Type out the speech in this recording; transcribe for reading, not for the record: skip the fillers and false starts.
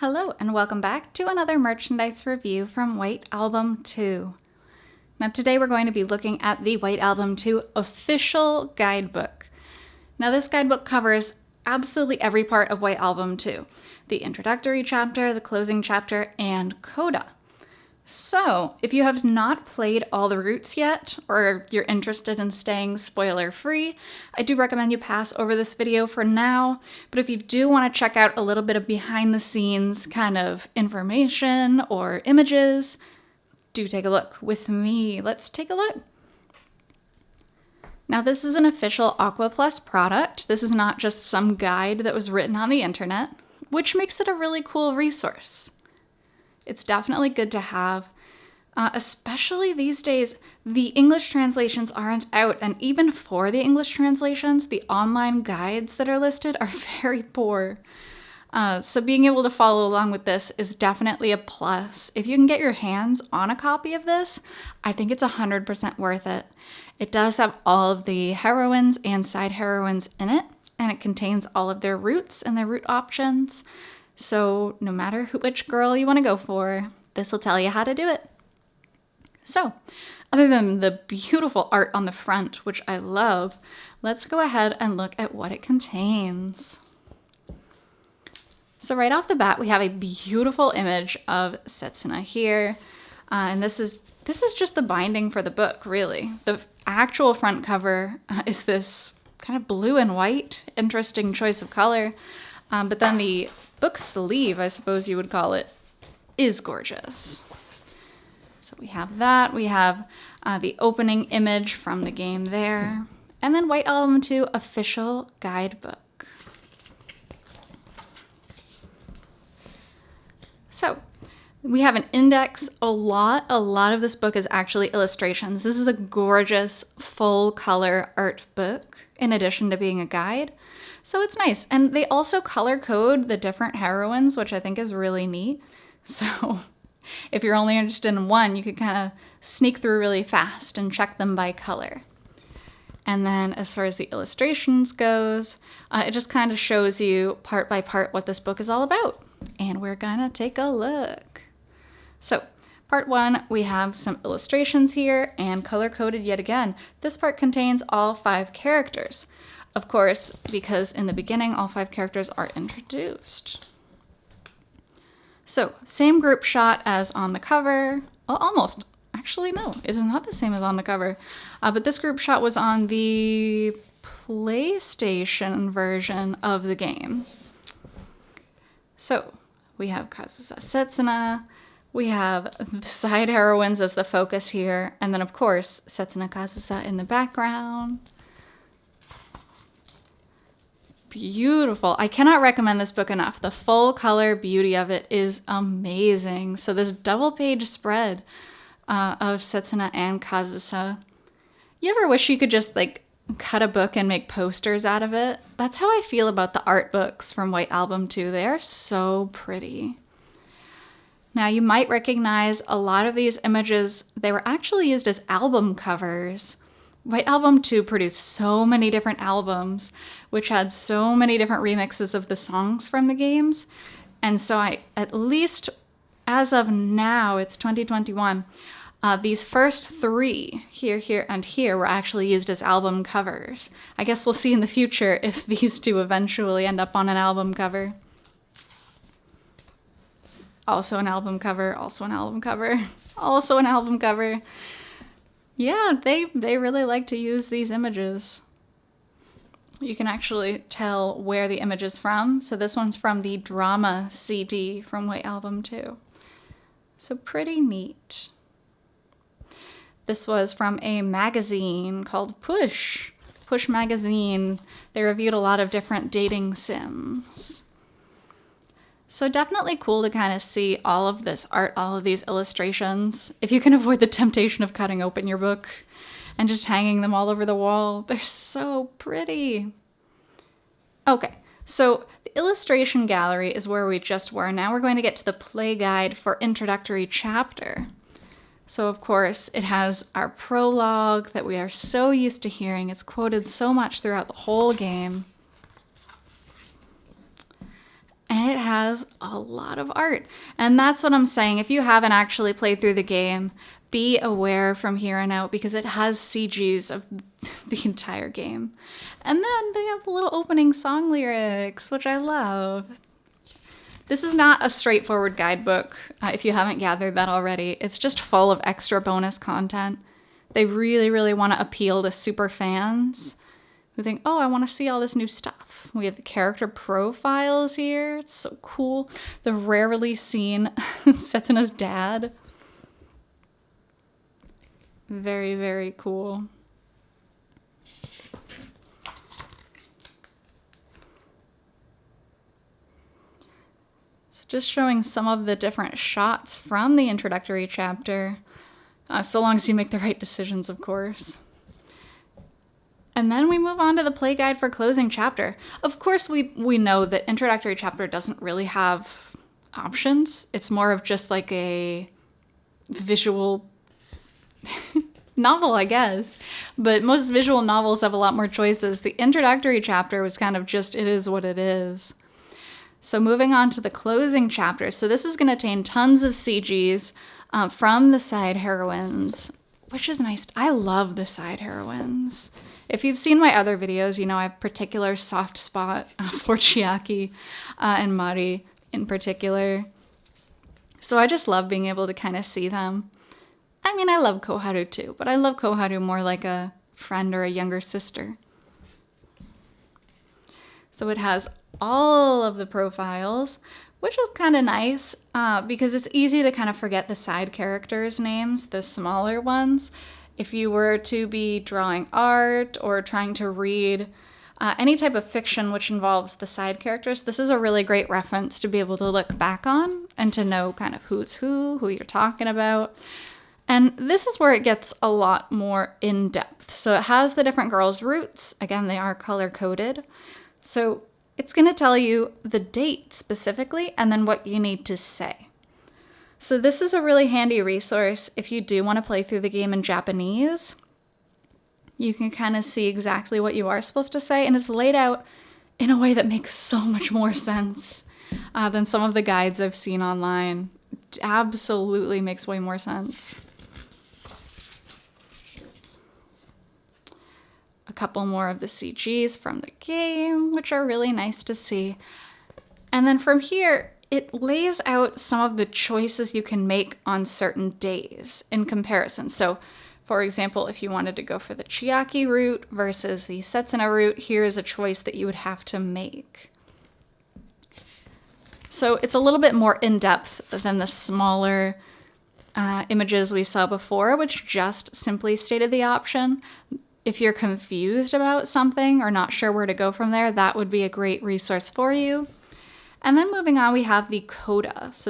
Hello and welcome back to another merchandise review from White Album 2. Now today we're going to be looking at the White Album 2 official guidebook. Now this guidebook covers absolutely every part of White Album 2. The introductory chapter, the closing chapter, and coda. So, if you have not played all the routes yet, or you're interested in staying spoiler-free, I do recommend you pass over this video for now, but if you do want to check out a little bit of behind-the-scenes kind of information or images, do take a look with me. Let's take a look. Now, this is an official Aqua Plus product. This is not just some guide that was written on the internet, which makes it a really cool resource. It's definitely good to have, especially these days. The English translations aren't out, and even for the English translations, the online guides that are listed are very poor. So being able to follow along with this is definitely a plus. If you can get your hands on a copy of this, I think it's 100% worth it. It does have all of the heroines and side heroines in it, and it contains all of their routes and their route options. So no matter which girl you want to go for, this will tell you how to do it. So, other than the beautiful art on the front, which I love, let's go ahead and look at what it contains. So right off the bat, we have a beautiful image of Setsuna here. And this is just the binding for the book, really. The actual front cover is this kind of blue and white, interesting choice of color. But then the book sleeve, I suppose you would call it, is gorgeous. So we have that. We have the opening image from the game there. And then White Album 2 official guidebook. So we have an index. A lot of this book is actually illustrations. This is a gorgeous full color art book in addition to being a guide. So it's nice. And they also color code the different heroines, which I think is really neat. So if you're only interested in one, you could kind of sneak through really fast and check them by color. And then as far as the illustrations goes, it just kind of shows you part by part what this book is all about. And we're gonna take a look. So part 1, we have some illustrations here and color coded yet again. This part contains all 5 characters. Of course, because in the beginning, all 5 characters are introduced. So, same group shot as on the cover. Well, almost. Actually, no, it is not the same as on the cover. But this group shot was on the PlayStation version of the game. So, we have Kazusa Setsuna. We have the side heroines as the focus here. And then, of course, Setsuna Kazusa in the background. Beautiful. I cannot recommend this book enough. The full color beauty of it is amazing. So this double page spread of Setsuna and Kazusa. You ever wish you could just like cut a book and make posters out of it? That's how I feel about the art books from White Album 2. They are so pretty. Now you might recognize a lot of these images. They were actually used as album covers. White Album 2 produced so many different albums, which had so many different remixes of the songs from the games. And so at least as of now, it's 2021, these first 3, here, and here, were actually used as album covers. I guess we'll see in the future if these 2 eventually end up on an album cover. Also an album cover, also an album cover, also an album cover. Yeah, they really like to use these images. You can actually tell where the image is from. So this one's from the drama CD from White Album 2. So pretty neat. This was from a magazine called Push magazine. They reviewed a lot of different dating sims. So definitely cool to kind of see all of this art, all of these illustrations. If you can avoid the temptation of cutting open your book and just hanging them all over the wall, they're so pretty. Okay, so the illustration gallery is where we just were. Now we're going to get to the play guide for introductory chapter. So of course it has our prologue that we are so used to hearing. It's quoted so much throughout the whole game. And it has a lot of art. And that's what I'm saying. If you haven't actually played through the game, be aware from here on out because it has CGs of the entire game. And then they have little opening song lyrics, which I love. This is not a straightforward guidebook, if you haven't gathered that already. It's just full of extra bonus content. They really, really want to appeal to super fans who think, oh, I want to see all this new stuff. We have the character profiles here. It's so cool. The rarely seen Setsuna's dad. Very, very cool. So just showing some of the different shots from the introductory chapter, so long as you make the right decisions, of course. And then we move on to the play guide for closing chapter. Of course, we know that introductory chapter doesn't really have options. It's more of just like a visual novel, I guess. But most visual novels have a lot more choices. The introductory chapter was kind of just, it is what it is. So moving on to the closing chapter. So this is going to contain tons of CGs from the side heroines, which is nice. I love the side heroines. If you've seen my other videos, you know I have a particular soft spot for Chiaki and Mari in particular. So I just love being able to kind of see them. I mean, I love Koharu too, but I love Koharu more like a friend or a younger sister. So it has all of the profiles, which is kind of nice because it's easy to kind of forget the side characters' names, the smaller ones. If you were to be drawing art or trying to read any type of fiction which involves the side characters, this is a really great reference to be able to look back on and to know kind of who's who you're talking about. And this is where it gets a lot more in-depth. So it has the different girls' roots. Again, they are color-coded. So it's going to tell you the date specifically and then what you need to say. So this is a really handy resource if you do want to play through the game in Japanese. You can kind of see exactly what you are supposed to say, and it's laid out in a way that makes so much more sense than some of the guides I've seen online. It absolutely makes way more sense. A couple more of the CGs from the game, which are really nice to see. And then from here, it lays out some of the choices you can make on certain days in comparison. So, for example, if you wanted to go for the Chiaki route versus the Setsuna route, here's a choice that you would have to make. So it's a little bit more in-depth than the smaller images we saw before, which just simply stated the option. If you're confused about something or not sure where to go from there, that would be a great resource for you. And then moving on, we have the coda. So